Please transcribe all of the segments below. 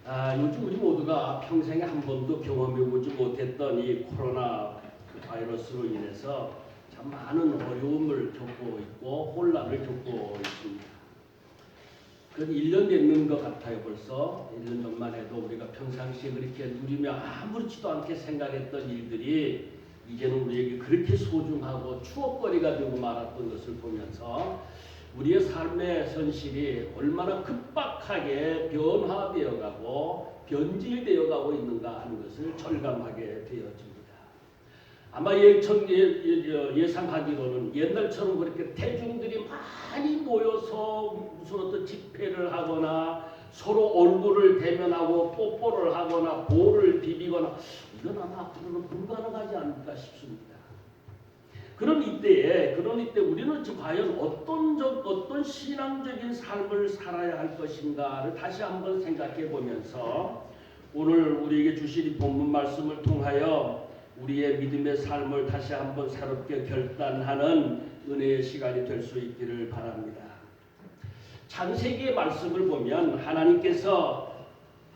요즘 우리 모두가 평생에 한 번도 경험해보지 못했던 이 코로나 바이러스로 인해서 참 많은 어려움을 겪고 있고 혼란을 겪고 있습니다. 그 1년 됐는 것 같아요. 벌써 1년 전만 해도 우리가 평상시에 그렇게 누리며 아무렇지도 않게 생각했던 일들이 이제는 우리에게 그렇게 소중하고 추억거리가 되고 말았던 것을 보면서 우리의 삶의 현실이 얼마나 급박하게 변화되어 가고 변질되어 가고 있는가 하는 것을 절감하게 되어집니다. 아마 예상하기로는 옛날처럼 그렇게 대중들이 많이 모여서 무슨 어떤 집회를 하거나 서로 얼굴을 대면하고 뽀뽀를 하거나 볼을 비비거나 이건 아마 앞으로는 불가능하지 않을까 싶습니다. 그런 이때 우리는 과연 어떤 신앙적인 삶을 살아야 할 것인가를 다시 한번 생각해 보면서 오늘 우리에게 주신 이 본문 말씀을 통하여 우리의 믿음의 삶을 다시 한번 새롭게 결단하는 은혜의 시간이 될 수 있기를 바랍니다. 창세기의 말씀을 보면 하나님께서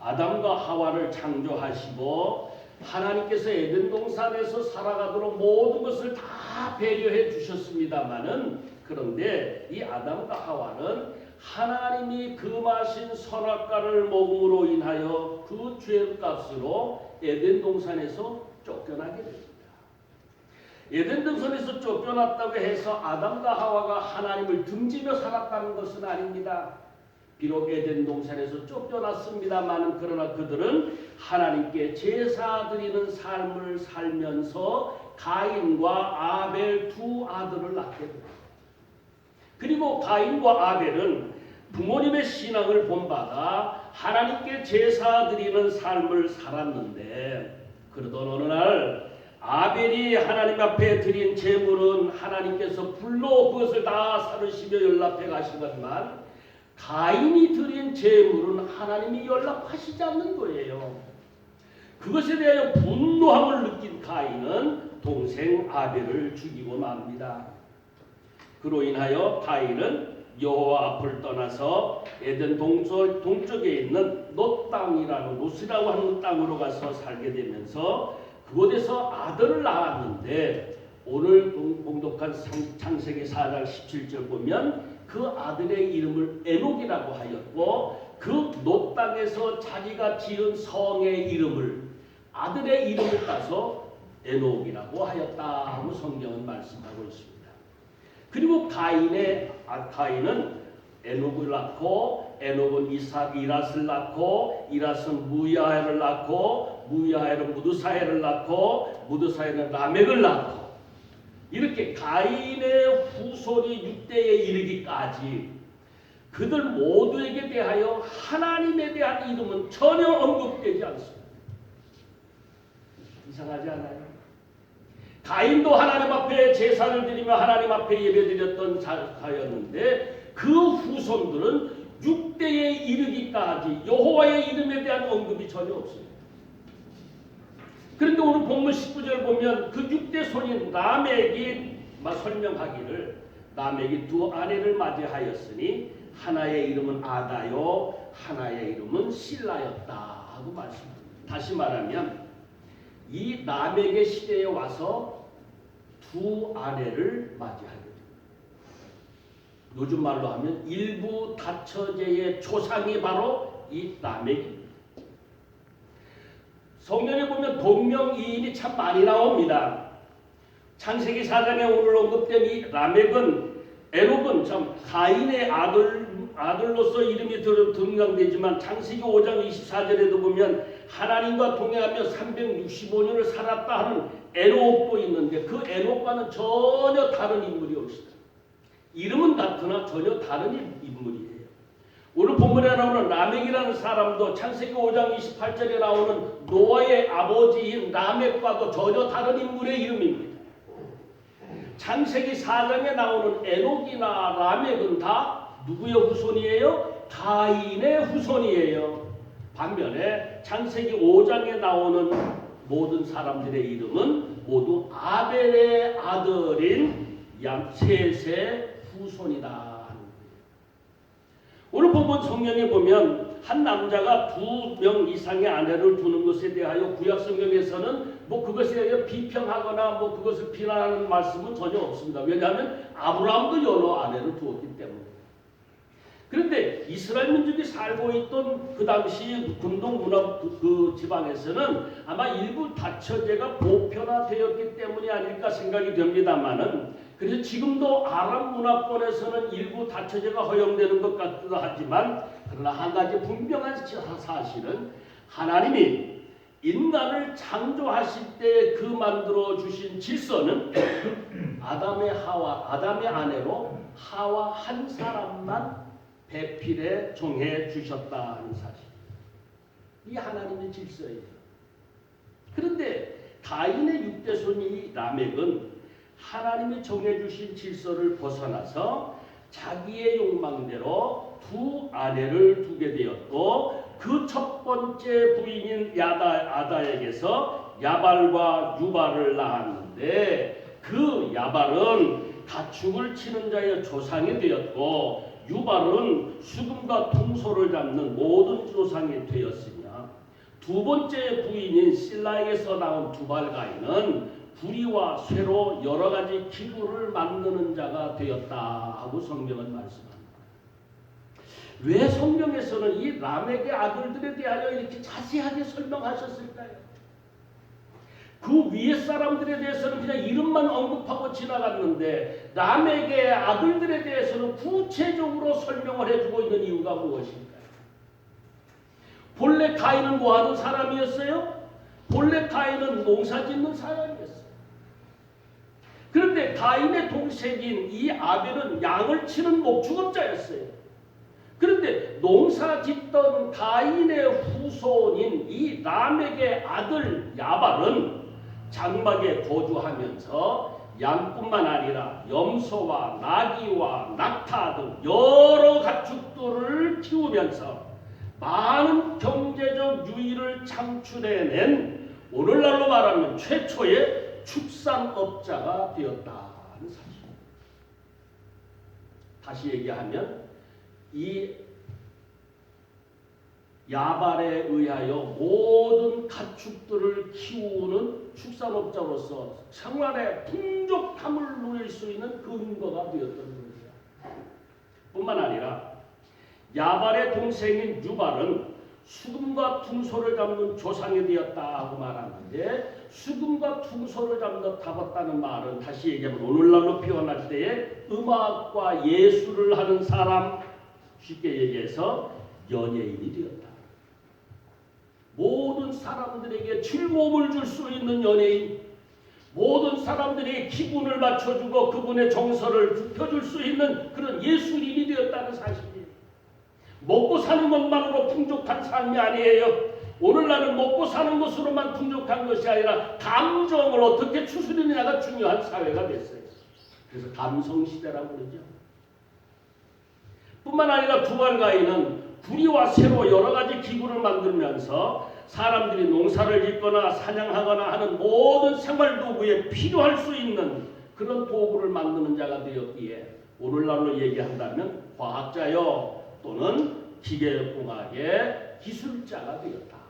아담과 하와를 창조하시고 하나님께서 에덴 동산에서 살아가도록 모든 것을 다 배려해 주셨습니다마는 그런데 이 아담과 하와는 하나님이 금하신 선악과를 먹음으로 인하여 그 죄값으로 에덴 동산에서 쫓겨나게 됩니다. 에덴 동산에서 쫓겨났다고 해서 아담과 하와가 하나님을 등지며 살았다는 것은 아닙니다. 비록 에덴 동산에서 쫓겨났습니다만 그러나 그들은 하나님께 제사 드리는 삶을 살면서 가인과 아벨 두 아들을 낳게 됩니다. 그리고 가인과 아벨은 부모님의 신앙을 본받아 하나님께 제사 드리는 삶을 살았는데 그러던 어느 날 아벨이 하나님 앞에 드린 제물은 하나님께서 불로 그것을 다 사르시며 연락해 가시더니만 가인이 드린 제물은 하나님이 연락하시지 않는 거예요. 그것에 대하여 분노함을 느낀 가인은 동생 아벨을 죽이고 맙니다. 그로 인하여 가인은 여호와 앞을 떠나서 에덴 동쪽에 있는 놋 땅이라는 노스라고 하는 땅으로 가서 살게 되면서 그곳에서 아들을 낳았는데 오늘 봉독한 창세기 4장 17절 보면 그 아들의 이름을 에녹이라고 하였고 그 놋 땅에서 자기가 지은 성의 이름을 아들의 이름을 따서 에녹이라고 하였다고 성경은 말씀하고 있습니다. 그리고 가인은 에녹을 낳고 에녹은 이랏을 낳고 이랏은 무야헬을 낳고 무야헬은 무드사헬을 낳고 무드사헬은 라멕을 낳고 이렇게 가인의 후손이 6대에 이르기까지 그들 모두에게 대하여 하나님에 대한 이름은 전혀 언급되지 않습니다. 이상하지 않아요? 가인도 하나님 앞에 제사를 드리며 하나님 앞에 예배드렸던 자였는데 그 후손들은 6대에 이르기까지 여호와의 이름에 대한 언급이 전혀 없습니다. 그런데 오늘 본문 19절 보면 그 6대 손인 라멕이 설명하기를 라멕이 두 아내를 맞이하였으니 하나의 이름은 아다요 하나의 이름은 실라였다 하고 말씀합니다. 다시 말하면 이 라멕의 시대에 와서 두 아내를 맞이하게 됩니다. 요즘 말로 하면 일부 다처제의 초상이 바로 이 라멕입니다. 성경에 보면 동명이인이 참 많이 나옵니다. 창세기 4장에 오늘 언급된 이 라멕은 에녹은 참 가인의 아들로서 이름이 등장되지만 창세기 5장 24절에도 보면 하나님과 동행하며 365년을 살았다 하는 에녹도 있는데 그 에녹과는 전혀 다른 인물이 없습니다. 이름은 같으나 전혀 다른 인물이에요. 오늘 본문에 나오는 라멕이라는 사람도 창세기 5장 28절에 나오는 노아의 아버지인 라멕과도 전혀 다른 인물의 이름입니다. 창세기 4장에 나오는 에녹이나 라멕은 다 누구의 후손이에요? 가인의 후손이에요. 반면에 창세기 5장에 나오는 모든 사람들의 이름은 모두 아벨의 아들인 셋의 후손이다. 오늘 본문 성경에 보면 한 남자가 2명 이상의 아내를 두는 것에 대하여 구약 성경에서는 뭐 그것에 대하여 비평하거나 뭐 그것을 비난하는 말씀은 전혀 없습니다. 왜냐하면 아브라함도 여러 아내를 두었기 때문에. 그런데 이스라엘 민족이 살고 있던 그 당시 근동 문화 그 지방에서는 아마 일부 다처제가 보편화되었기 때문이 아닐까 생각이 됩니다만은, 그래서 지금도 아랍 문화권에서는 일부 다처제가 허용되는 것 같기도 하지만, 그러나 한 가지 분명한 사실은 하나님이 인간을 창조하실 때 그 만들어 주신 질서는 아담의 아내로 하와 한 사람만 배필에 정해 주셨다는 사실. 이 하나님의 질서예요. 그런데 가인의 육대손이 라멕은 하나님이 정해 주신 질서를 벗어나서 자기의 욕망대로 2 아내를 두게 되었고, 그 첫 번째 부인인 아다에게서 야발과 유발을 낳았는데, 그 야발은 가축을 치는 자의 조상이 되었고, 유발은 수금과 퉁소를 잡는 모든 조상이 되었으며, 2번째 부인인 실라에게서 나온 두발가인은 불의와 쇠로 여러 가지 기구를 만드는 자가 되었다 하고 성경은 말씀합니다. 왜 성경에서는 이 라멕의 아들들에 대하여 이렇게 자세하게 설명하셨을까요? 그 위에 사람들에 대해서는 그냥 이름만 언급하고 지나갔는데, 라멕의 아들들에 대해서는 구체적으로 설명을 해주고 있는 이유가 무엇일까요? 본래 가인은 뭐하는 사람이었어요? 본래 가인은 농사짓는 사람이었어요. 그런데 가인의 동생인 이 아벨은 양을 치는 목축업자였어요. 그런데 농사짓던 가인의 후손인 이 라멕의 아들 야발은 장막에 거주하면서 양뿐만 아니라 염소와 나귀와 낙타 등 여러 가축들을 키우면서 많은 경제적 유의를 창출해낸, 오늘날로 말하면 최초의 축산업자가 되었다는 사실. 다시 얘기하면 이 야발에 의하여 모든 가축들을 키우는 축산업자로서 생활의 풍족함을 누릴 수 있는 근거가 되었던 것이다. 뿐만 아니라 야발의 동생인 유발은 수금과 퉁소를 잡는 조상이 되었다 하고 말하는데, 수금과 퉁소를 잡았다는 말은 다시 얘기하면 오늘날로 표현할 때에 음악과 예술을 하는 사람, 쉽게 얘기해서 연예인이 되었다. 모든 사람들에게 즐거움을 줄 수 있는 연예인, 모든 사람들에게 기분을 맞춰주고 그분의 정서를 좁혀줄 수 있는 그런 예술인이 되었다는 사실이에요. 먹고 사는 것만으로 풍족한 삶이 아니에요. 오늘날은 먹고 사는 것으로만 풍족한 것이 아니라 감정을 어떻게 추스리느냐가 중요한 사회가 됐어요. 그래서 감성시대라고 그러죠. 뿐만 아니라 두발가인은 구리와 쇠로 여러 가지 기구를 만들면서 사람들이 농사를 짓거나 사냥하거나 하는 모든 생활 도구에 필요할 수 있는 그런 도구를 만드는 자가 되었기에 오늘날로 얘기한다면 과학자요 또는 기계공학의 기술자가 되었다.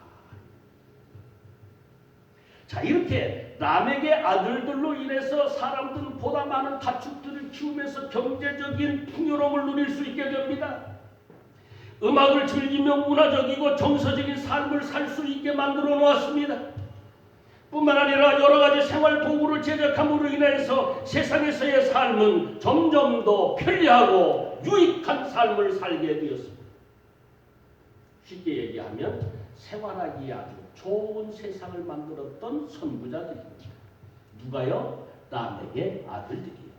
자, 이렇게 라멕의 아들들로 인해서 사람들은 보다 많은 가축들을 키우면서 경제적인 풍요로움을 누릴 수 있게 됩니다. 음악을 즐기며 문화적이고 정서적인 삶을 살 수 있게 만들어 놓았습니다. 뿐만 아니라 여러 가지 생활 도구를 제작함으로 인해서 세상에서의 삶은 점점 더 편리하고 유익한 삶을 살게 되었습니다. 쉽게 얘기하면 생활하기 아주 좋은 세상을 만들었던 선구자들입니다. 누가요? 라멕의 아들들이요.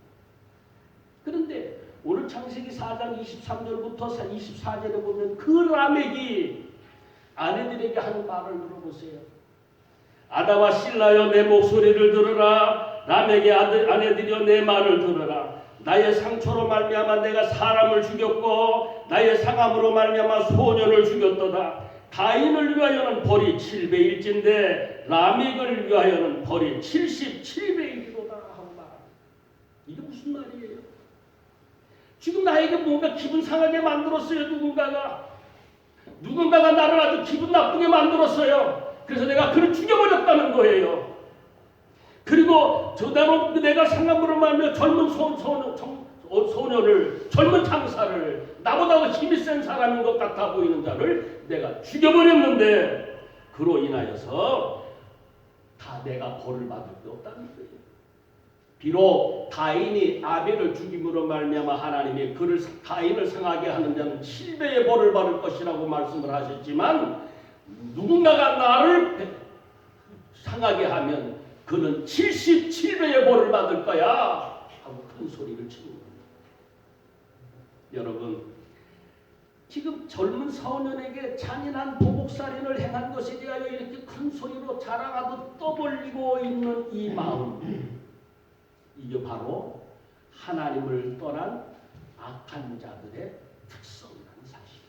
그런데 오늘 창세기 4장 23절부터 24절에 보면 그 라멕이 아내들에게 하는 말을 들어보세요. 아다와 실라여 내 목소리를 들으라. 라멕의 아내들이여 내 말을 들으라. 나의 상처로 말미암아 내가 사람을 죽였고 나의 상함으로 말미암아 소년을 죽였도다. 가인을 위하여는 벌이 7배일진데 라멕을 위하여는 벌이 77배이리로다 하고 말합니다. 이게 무슨 말이에요? 지금 나에게 뭔가 기분 상하게 만들었어요. 누군가가 누군가가 나를 아주 기분 나쁘게 만들었어요. 그래서 내가 그를 죽여버렸다는 거예요. 그리고 저대로 내가 상감으로 말하며 젊은 소년을, 젊은 장사를, 나보다 힘이 센 사람인 것 같아 보이는 자를 내가 죽여버렸는데, 그로 인하여서 다 내가 벌을 받을 게 없다는 거예요. 비록 가인이 아벨을 죽임으로 말미암아 하나님이 그를 가인을 상하게 하는 자는 7배의 벌을 받을 것이라고 말씀을 하셨지만, 누군가가 나를 상하게 하면 그는 77배의 벌을 받을 거야 하고 큰 소리를 치는 겁니다. 여러분, 지금 젊은 소년에게 잔인한 보복살인을 행한 것에 대하여 이렇게 큰 소리로 자랑하듯 떠벌리고 있는 이 마음, 이게 바로 하나님을 떠난 악한 자들의 특성이라는 사실이에요.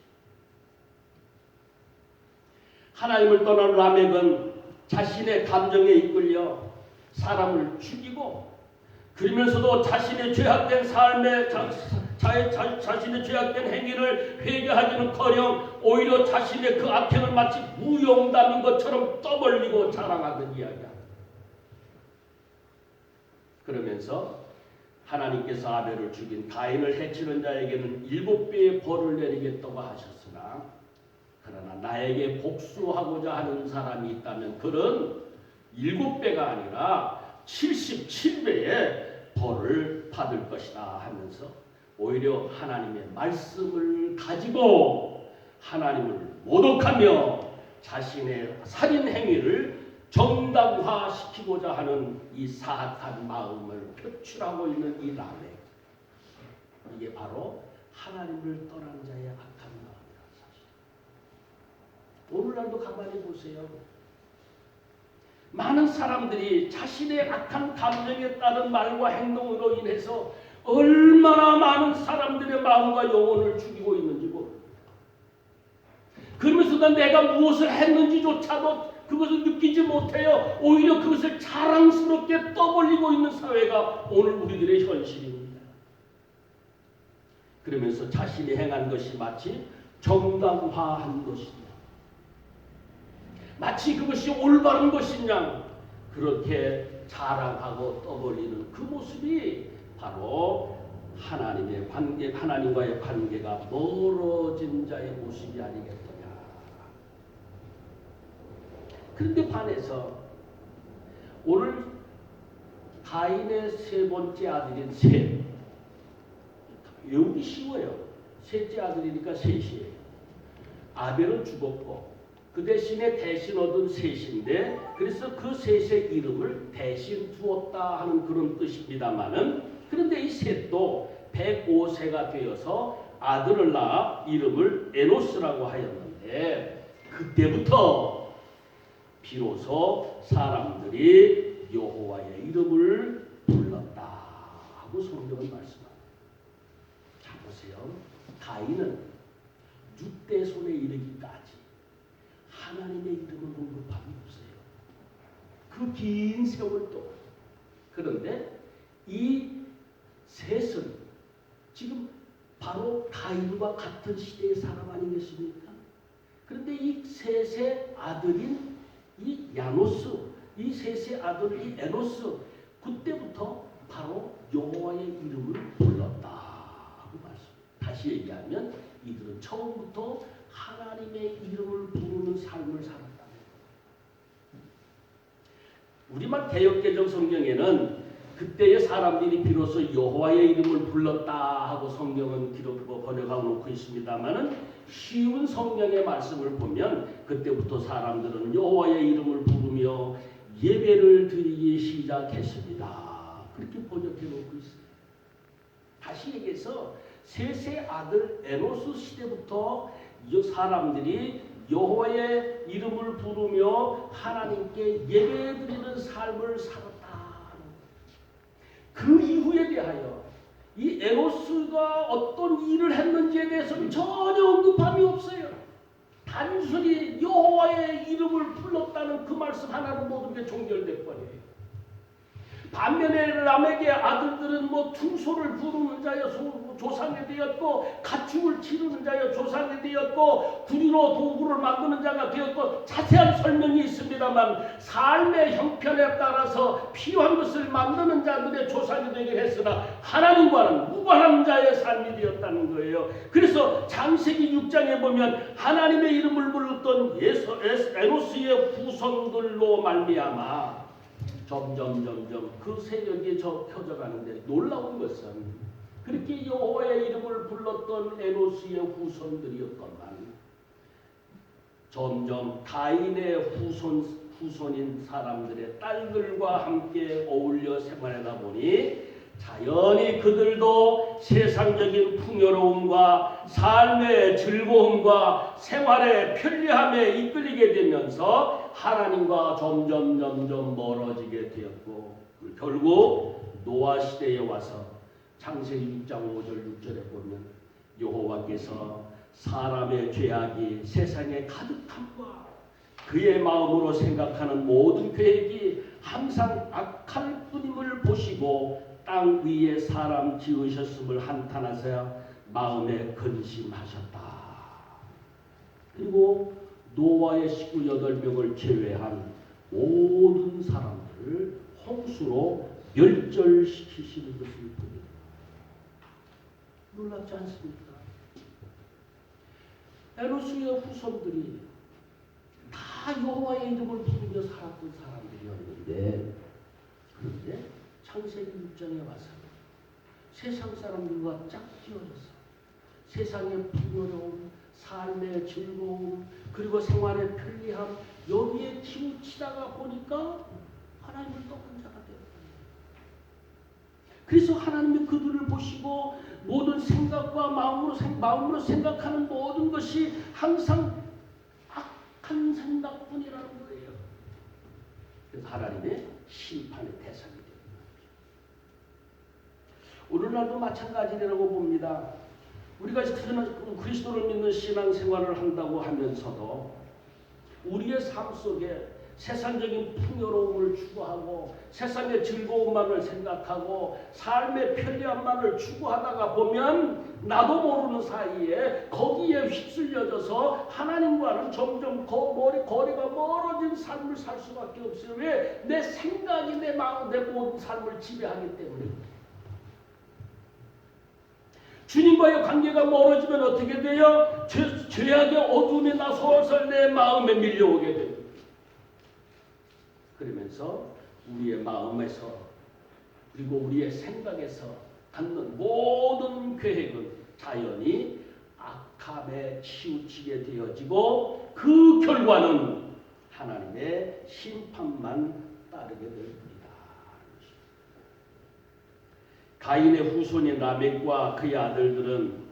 하나님을 떠난 라멕은 자신의 감정에 이끌려 사람을 죽이고, 그러면서도 자신의 죄악된 삶에 자신의 죄악된 행위를 회개하기는커녕 오히려 자신의 그 악행을 마치 무용담인 것처럼 떠벌리고 자랑하던 이야기야. 그러면서 하나님께서 아벨을 죽인 가인을 해치는 자에게는 7배의 벌을 내리겠다고 하셨으나, 그러나 나에게 복수하고자 하는 사람이 있다면 그는 7배가 아니라 77배의 벌을 받을 것이다 하면서 오히려 하나님의 말씀을 가지고 하나님을 모독하며 자신의 살인 행위를 정당화시키고자 하는 이 사악한 마음을 표출하고 있는 이 라멕, 이게 바로 하나님을 떠난 자의 악한 마음이라는 사실. 오늘날도 가만히 보세요. 많은 사람들이 자신의 악한 감정에 따른 말과 행동으로 인해서 얼마나 많은 사람들의 마음과 영혼을 죽이고 있는지 모릅니다. 그러면서도 내가 무엇을 했는지조차도 그것을 느끼지 못해요. 오히려 그것을 자랑스럽게 떠벌리고 있는 사회가 오늘 우리들의 현실입니다. 그러면서 자신이 행한 것이 마치 정당화한 것이냐, 마치 그것이 올바른 것이냐, 그렇게 자랑하고 떠벌리는 그 모습이 바로 하나님의 관계, 하나님과의 관계가 멀어진 자의 모습이 아니겠느냐. 그런데 반해서 오늘 가인의 세 번째 아들인 셋, 외우기 쉬워요. 셋째 아들이니까 셋이에요. 아벨은 죽었고 그 대신에 대신 얻은 셋인데, 그래서 그 셋의 이름을 대신 두었다 하는 그런 뜻입니다만은, 그런데 이 셋도 105세가 되어서 아들을 낳아 이름을 에노스라고 하였는데, 그때부터 비로소 사람들이 여호와의 이름을 불렀다 하고 성경은 말씀합니다. 자 보세요. 가인은 6대 손에 이르기까지 하나님의 이름을 언급함이 없어요. 그 긴 세월 동안. 그런데 이 셋은 지금 바로 가인과 같은 시대의 사람 아니겠습니까? 그런데 이 셋의 아들인 이 야노스, 이 셋의 아들 이 에노스, 그때부터 바로 여호와의 이름을 불렀다 하고 말씀. 다시 얘기하면 이들은 처음부터 하나님의 이름을 부르는 삶을 살았다. 우리말 개역개정 성경에는 그때의 사람들이 비로소 여호와의 이름을 불렀다 하고 성경은 번역하고 놓고 있습니다만은, 쉬운 성경의 말씀을 보면 그때부터 사람들은 여호와의 이름을 부르며 예배를 드리기 시작했습니다. 그렇게 번역해 놓고 있어요. 다시 얘기해서 셋의 아들 에노스 시대부터 이 사람들이 여호와의 이름을 부르며 하나님께 예배드리는 삶을 살았다. 그 이후에 대하여 이 에노스가 어떤 일을 했는지에 대해서는 전혀 언급함이 없어요. 단순히 여호와의 이름을 불렀다는 그 말씀 하나로 모든 게 종결될 거예요. 반면에 라멕의 아들들은 뭐 퉁소를 부르는 자여 조상이 되었고 가축을 치르는 자여 조상이 되었고 구리로 도구를 만드는 자가 되었고 자세한 설명이 있습니다만 삶의 형편에 따라서 필요한 것을 만드는 자들의 조상이 되게 했으나 하나님과는 무관한 자의 삶이 되었다는 거예요. 그래서 창세기 6장에 보면 하나님의 이름을 부르던 에노스의 후손들로 말미암아 점점 그 세력이 펴져가는데 놀라운 것은 그렇게 여호와의 이름을 불렀던 에노스의 후손들이었건만 점점 가인의 후손인 사람들의 딸들과 함께 어울려 생활하다 보니 자연히 그들도 세상적인 풍요로움과 삶의 즐거움과 생활의 편리함에 이끌리게 되면서 하나님과 점점 멀어지게 되었고 결국 노아 시대에 와서 창세기 6장 5절 6절에 보면 여호와께서 사람의 죄악이 세상에 가득함과 그의 마음으로 생각하는 모든 계획이 항상 악할 뿐임을 보시고 땅 위에 사람 지으셨음을 한탄하사 마음에 근심하셨다. 그리고 노아의 식구 8명을 제외한 모든 사람들을 홍수로 멸절시키시는 것을 보게 놀랍지 않습니까? 에노스의 후손들이 다 여호와의 이름을 부르며 살았던 사람들이었는데 그런데 창세기 6장에 와서 세상 사람들과 짝 지어져서 세상의 풍요로움, 삶의 즐거움, 그리고 생활의 편리함 여기에 치우치다가 보니까 하나님을 떠난 자가 되었다. 그래서 하나님이 그들을 보시고 모든 생각과 마음으로 생각하는 모든 것이 항상 악한 생각뿐이라는 거예요. 그래서 하나님의 심판의 대상이 됩니다. 오늘날도 마찬가지라고 봅니다. 우리가 그리스도를 믿는 신앙생활을 한다고 하면서도 우리의 삶 속에 세상적인 풍요로움을 추구하고 세상의 즐거움만을 생각하고 삶의 편리함만을 추구하다가 보면 나도 모르는 사이에 거기에 휩쓸려져서 하나님과는 점점 거리가 멀어진 삶을 살 수밖에 없어요. 왜? 내 생각이 내 마음, 내 모든 삶을 지배하기 때문에. 주님과의 관계가 멀어지면 어떻게 돼요? 죄악의 어둠이 나서서 내 마음에 밀려오게 됩니다. 그러면서 우리의 마음에서 그리고 우리의 생각에서 갖는 모든 계획은 자연히 악함에 치우치게 되어지고 그 결과는 하나님의 심판만 따르게 될 뿐이다. 가인의 후손인 라멕과 그의 아들들은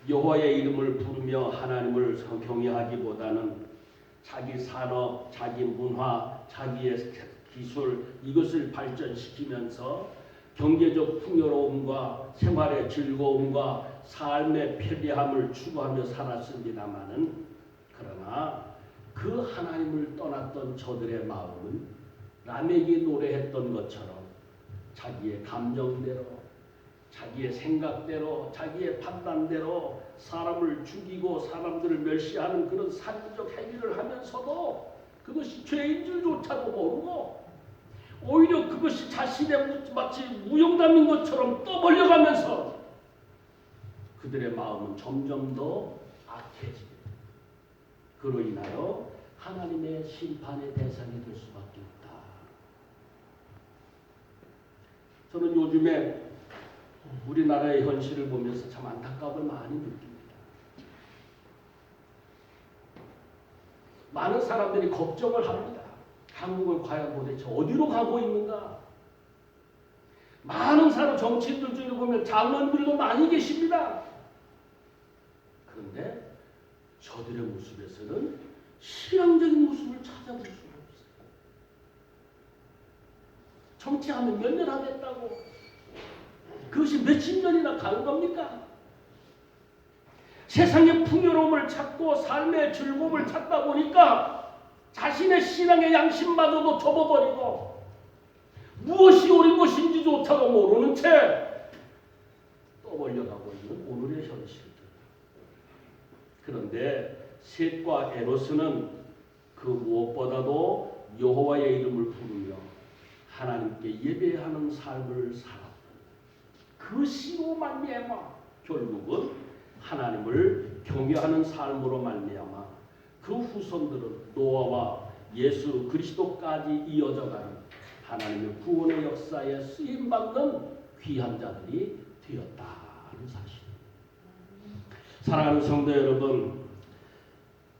여호와의 이름을 부르며 하나님을 경외하기보다는 자기 산업, 자기 문화, 자기의 기술 이것을 발전시키면서 경제적 풍요로움과 생활의 즐거움과 삶의 편리함을 추구하며 살았습니다마는 그러나 그 하나님을 떠났던 저들의 마음은 라멕이 노래했던 것처럼 자기의 감정대로 자기의 생각대로 자기의 판단대로 사람을 죽이고 사람들을 멸시하는 그런 살인적 행위를 하면서도 그것이 죄인 줄조차도 모르고 오히려 그것이 자신의 마치 무용담인 것처럼 떠벌려가면서 그들의 마음은 점점 더 악해집니다. 그로 인하여 하나님의 심판의 대상이 될 수밖에 없다. 저는 요즘에 우리나라의 현실을 보면서 참 안타까움을 많이 느낍니다. 많은 사람들이 걱정을 합니다. 한국을 과연 도대체 어디로 가고 있는가? 많은 사람 정치인들 중에 보면 장관들도 많이 계십니다. 그런데 저들의 모습에서는 신앙적인 모습을 찾아볼 수가 없어요. 정치하면 몇 년 하겠다고 그것이 몇십 년이나 가는 겁니까? 세상의 풍요로움을 찾고 삶의 즐거움을 찾다 보니까 자신의 신앙의 양심마저도 접어버리고 무엇이 옳은 것인지조차도 모르는 채 떠올려가고 있는 오늘의 현실들. 그런데 셋과 에노스는 그 무엇보다도 여호와의 이름을 부르며 하나님께 예배하는 삶을 살았고 그 시로 말미암아 결국은 하나님을 경외하는 삶으로 말미암아 그 후손들은 노아와 예수 그리스도까지 이어져가는 하나님의 구원의 역사에 쓰임받는 귀한 자들이 되었다는 사실입니다. 사랑하는 성도 여러분,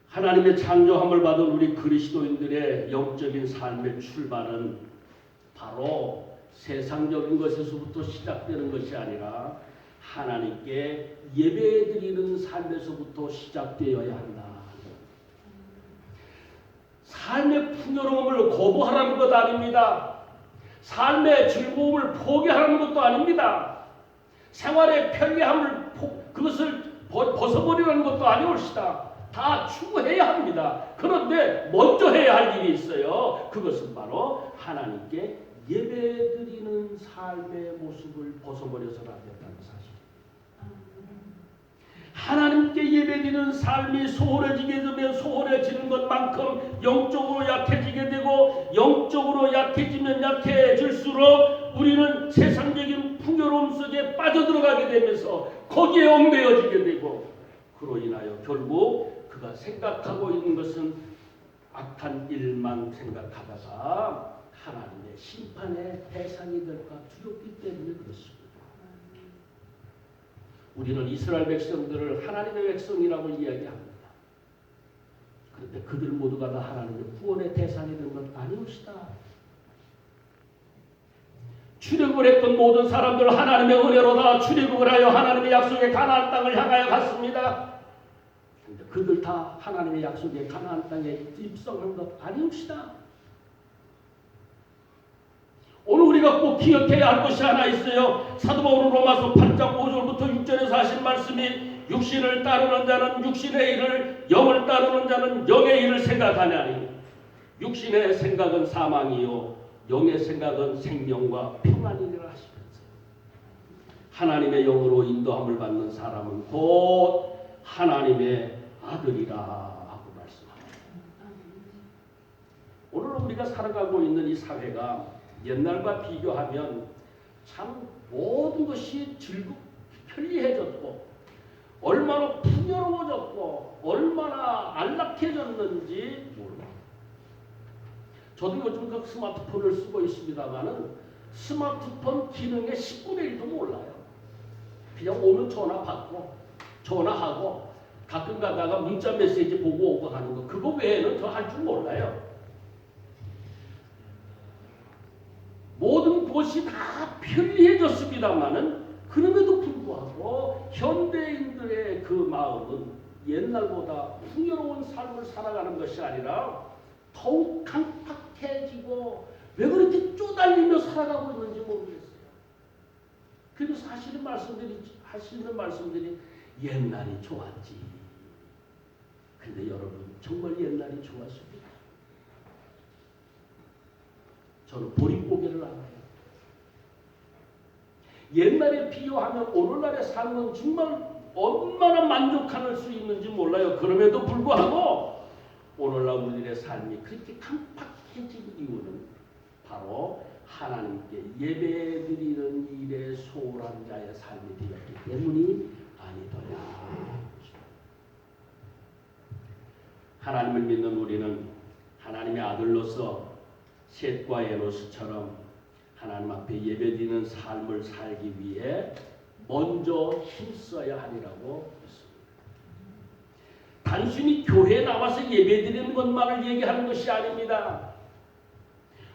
하나님의 창조함을 받은 우리 그리스도인들의 영적인 삶의 출발은 바로 세상적인 것에서부터 시작되는 것이 아니라 하나님께 예배드리는 삶에서부터 시작되어야 한다. 삶의 풍요로움을 거부하라는 것 아닙니다. 삶의 즐거움을 포기하라는 것도 아닙니다. 생활의 편리함을 그것을 벗어버리라는 것도 아니올시다. 다 추구해야 합니다. 그런데 먼저 해야 할 일이 있어요. 그것은 바로 하나님께 예배드리는 삶의 모습을 벗어버려서는 안 된다는 사실. 하나님께 예배드리는 삶이 소홀해지게 되면 소홀해지는 것만큼 영적으로 약해지게 되고 영적으로 약해지면 약해질수록 우리는 세상적인 풍요로움 속에 빠져들어가게 되면서 거기에 얽매여지게 되고 그로 인하여 결국 그가 생각하고 있는 것은 악한 일만 생각하다가 하나님의 심판의 대상이 될까 두렵기 때문에 그렇습니다. 우리는 이스라엘 백성들을 하나님의 백성이라고 이야기합니다. 그런데 그들 모두가 다 하나님의 구원의 대상이 된 것 아니옵시다. 출애굽을 했던 모든 사람들 하나님의 은혜로 다 출애굽을 하여 하나님의 약속의 가나안 땅을 향하여 갔습니다. 그런데 그들 다 하나님의 약속의 가나안 땅에 입성한 것 아니옵시다. 오늘 우리가 꼭 기억해야 할 것이 하나 있어요. 사도 바울은 로마서 8장 5절부터 6절에서 하신 말씀이 육신을 따르는 자는 육신의 일을 영을 따르는 자는 영의 일을 생각하냐니 육신의 생각은 사망이요 영의 생각은 생명과 평안이라 하시면서 하나님의 영으로 인도함을 받는 사람은 곧 하나님의 아들이라 하고 말씀합니다. 오늘 우리가 살아가고 있는 이 사회가 옛날과 비교하면 참 모든 것이 편리해졌고 얼마나 풍요로워졌고 얼마나 안락해졌는지 몰라. 저도 요즘 그 스마트폰을 쓰고 있습니다만은 스마트폰 기능의 10분의 1도 몰라요. 그냥 오면 전화 받고 전화하고 가끔 가다가 문자 메시지 보고 오고 하는 거 그거 외에는 더 할 줄 몰라요. 모든 것이 다 편리해졌습니다마는 그럼에도 불구하고 현대인들의 그 마음은 옛날보다 풍요로운 삶을 살아가는 것이 아니라 더욱 강팍해지고 왜 그렇게 쪼달리며 살아가고 있는지 모르겠어요. 그래서 하시는 말씀들이 옛날이 좋았지. 근데 여러분 정말 옛날이 좋았습니다. 저는 보릿고개를 알아요. 옛날에 비교하면 오늘날의 삶은 정말 얼마나 만족할 수 있는지 몰라요. 그럼에도 불구하고 오늘날 우리의 삶이 그렇게 깜빡해진 이유는 바로 하나님께 예배드리는 일에 소홀한 자의 삶이 되었기 때문이 아니더냐. 하나님을 믿는 우리는 하나님의 아들로서 셋과 에노스처럼 하나님 앞에 예배드리는 삶을 살기 위해 먼저 힘써야 하리라고 믿습니다. 단순히 교회에 나와서 예배드리는 것만을 얘기하는 것이 아닙니다.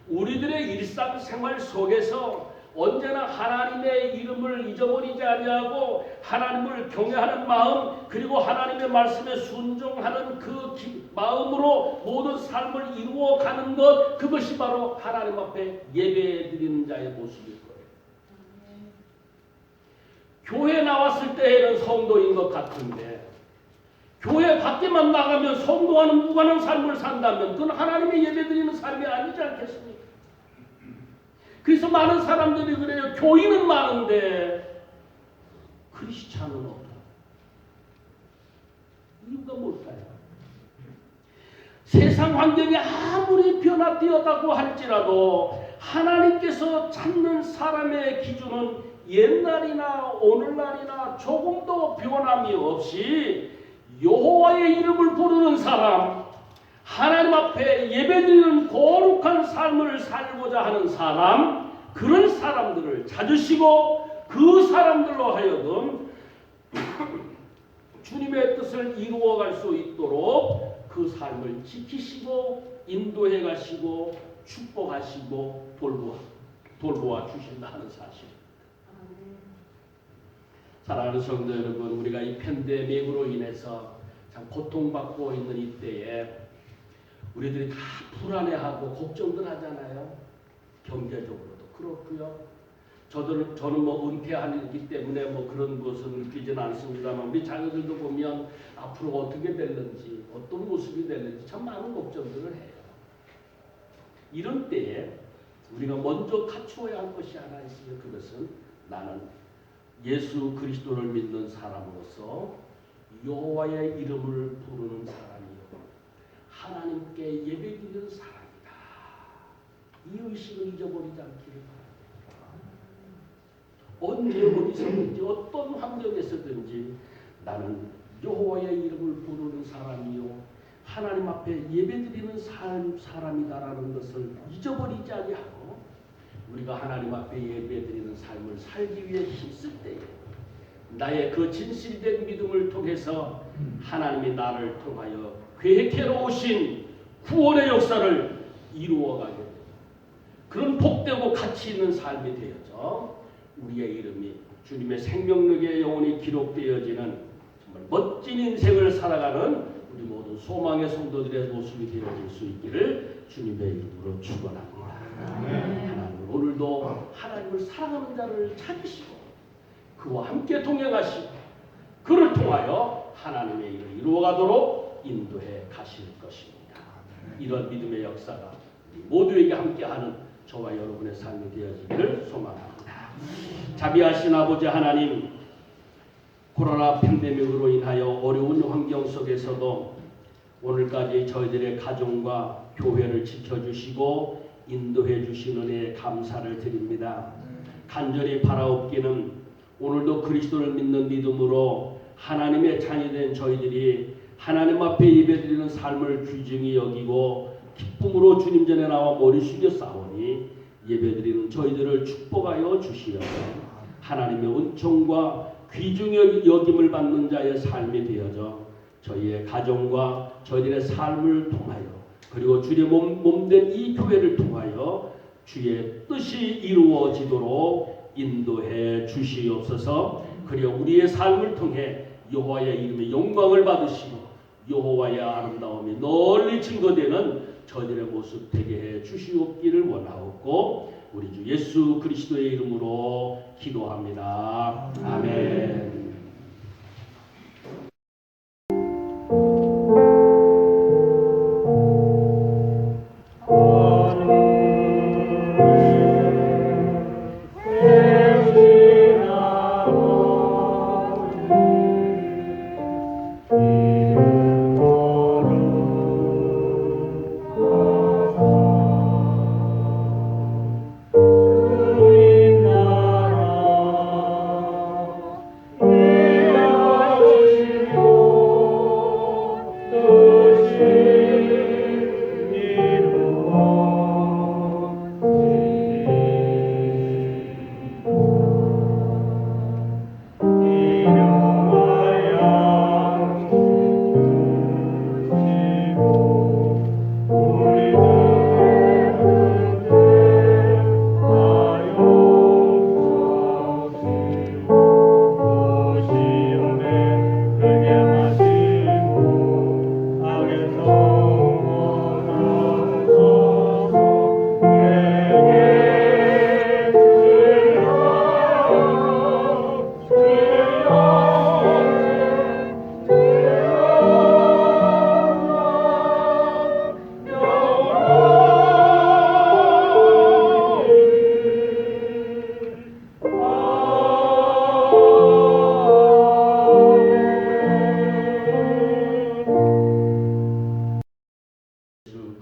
우리들의 일상생활 속에서 언제나 하나님의 이름을 잊어버리지 아니하고 하나님을 경외하는 마음 그리고 하나님의 말씀에 순종하는 그 마음으로 모든 삶을 이루어가는 것 그것이 바로 하나님 앞에 예배드리는 자의 모습일 거예요. 교회 나왔을 때에는 성도인 것 같은데 교회 밖에만 나가면 성도와는 무관한 삶을 산다면 그건 하나님의 예배드리는 삶이 아니지 않겠습니까? 그래서 많은 사람들이 그래요. 교인은 많은데 크리스찬은 없다. 이유가 뭘까요? 세상 환경이 아무리 변화되었다고 할지라도 하나님께서 찾는 사람의 기준은 옛날이나 오늘날이나 조금도 변함이 없이 여호와의 이름을 부르는 사람, 하나님 앞에 예배드리는 거룩한 삶을 살고자 하는 사람, 그런 사람들을 찾으시고 그 사람들로 하여금 주님의 뜻을 이루어갈 수 있도록 그 삶을 지키시고 인도해 가시고 축복하시고 돌보아 주신다는 사실. 사랑하는 성도 여러분, 우리가 이 팬데믹으로 인해서 참 고통받고 있는 이때에 우리들이 다 불안해하고 걱정들 하잖아요. 경제적으로도 그렇고요. 저는 뭐 은퇴하기 때문에 뭐 그런 것은 느끼지는 않습니다만 우리 자녀들도 보면 앞으로 어떻게 될는지 어떤 모습이 될는지 참 많은 걱정들을 해요. 이런 때에 우리가 먼저 갖추어야 할 것이 하나 있으면 그것은 나는 예수 그리스도를 믿는 사람으로서 여호와의 이름을 부르는 사람이요 하나님께 예배드리는 사람이다. 이 의식을 잊어버리지 않기를 바랍니다. 언제 어디서든지 어떤 환경에서든지 나는 여호와의 이름을 부르는 사람이요 하나님 앞에 예배드리는 사람이다라는 것을 잊어버리지 아니하고 우리가 하나님 앞에 예배드리는 삶을 살기 위해 힘쓸 때에 나의 그 진실된 믿음을 통해서 하나님이 나를 통하여 계획해 놓으신 구원의 역사를 이루어가게 됩니다. 그런 복되고 가치 있는 삶이 되어져 우리의 이름이 주님의 생명력의 영혼이 기록되어지는 정말 멋진 인생을 살아가는 우리 모든 소망의 성도들의 모습이 되어질 수 있기를 주님의 이름으로 축원합니다. 하나님 오늘도 하나님을 사랑하는 자를 찾으시고 그와 함께 동행하시고 그를 통하여 하나님의 일을 이루어가도록 인도해 가실 것입니다. 이런 믿음의 역사가 모두에게 함께하는 저와 여러분의 삶이 되어지기를 소망합니다. 자비하신 아버지 하나님, 코로나 팬데믹으로 인하여 어려운 환경 속에서도 오늘까지 저희들의 가정과 교회를 지켜주시고 인도해 주신 은혜에 감사를 드립니다. 간절히 바라옵기는 오늘도 그리스도를 믿는 믿음으로 하나님의 자녀된 저희들이 하나님 앞에 예배드리는 삶을 귀중히 여기고 기쁨으로 주님 전에 나와 머리 숙여 싸우니 예배드리는 저희들을 축복하여 주시옵소서. 하나님의 은총과 귀중히 여김을 받는 자의 삶이 되어져 저희의 가정과 저희들의 삶을 통하여 그리고 주의 몸된 이 교회를 통하여 주의 뜻이 이루어지도록 인도해 주시옵소서. 그리고 우리의 삶을 통해 여호와의 이름의 영광을 받으시고 여호와의 아름다움이 널리 증거되는 저희들의 모습 되게 해 주시옵기를 원하옵고 우리 주 예수 그리스도의 이름으로 기도합니다. 아멘.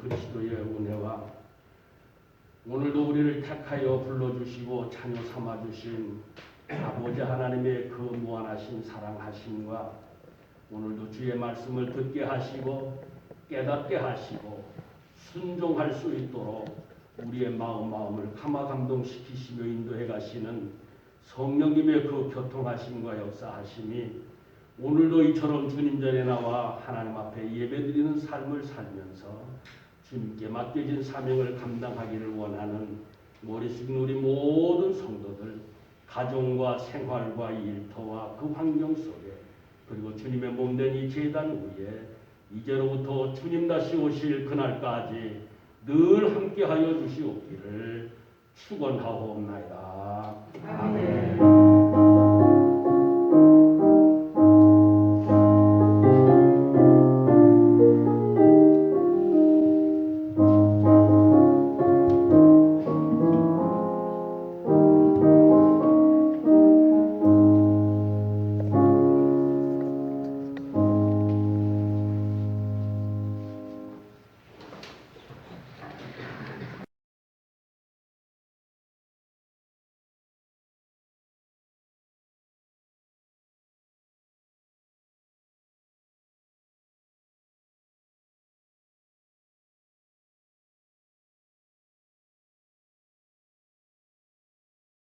그리스도의 은혜와 오늘도 우리를 택하여 불러주시고 자녀 삼아주신 아버지 하나님의 그 무한하신 사랑하심과 오늘도 주의 말씀을 듣게 하시고 깨닫게 하시고 순종할 수 있도록 우리의 마음을 감화감동시키시며 인도해 가시는 성령님의 그 교통하심과 역사하심이 오늘도 이처럼 주님 전에 나와 하나님 앞에 예배드리는 삶을 살면서 주님께 맡겨진 사명을 감당하기를 원하는 머리숙인 우리 모든 성도들 가정과 생활과 일터와 그 환경 속에 그리고 주님의 몸된 이 제단 위에 이제로부터 주님 다시 오실 그날까지 늘 함께하여 주시옵기를 축원하옵나이다. 아멘.